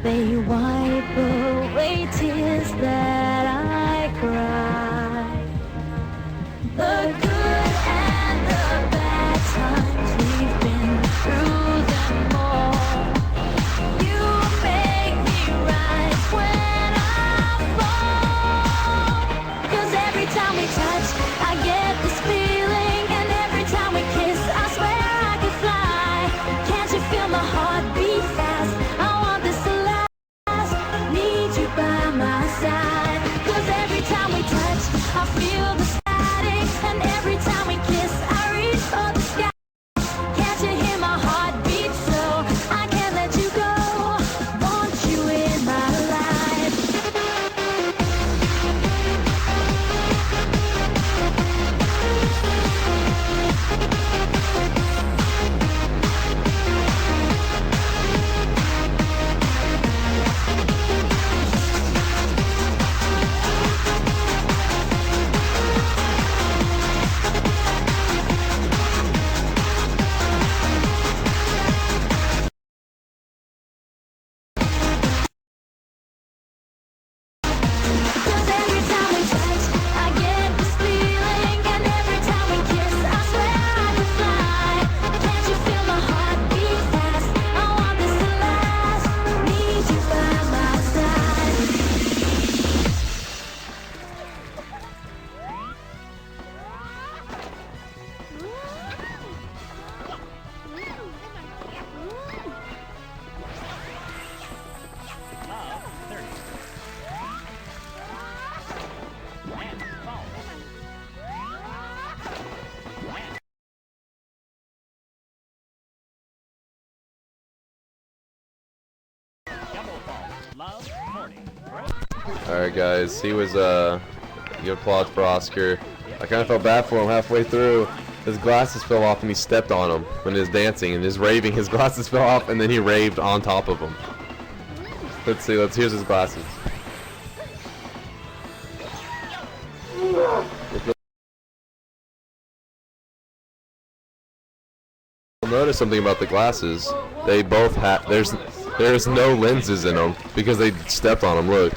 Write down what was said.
They wipe away tears that I cry. The good and the bad times, we've been through them all. You make me rise when I fall. 'Cause every time we touch, I get this feeling. And every time we kiss, I swear I could fly. Can't you feel my heart beat fast? I want this to last. Need you by my side. 'Cause every time we touch, I feel the static. And every time we kiss, I reach for the sky. Can't you hear my heart beat so I can't let you go? Want you in my life. Cause every time we touch, I get this feeling. And every time we kiss, I swear I could fly. Can't you feel my heart beat fast? I want this to last. Need you by my side. Alright guys, he was good applause for Oscar. I kind of felt bad for him halfway through. His glasses fell off and he stepped on them when he was dancing and just raving. His glasses fell off and then he raved on top of them. Let's see, here's his glasses. You'll notice something about the glasses. They both have, there's no lenses in them because they stepped on them, look.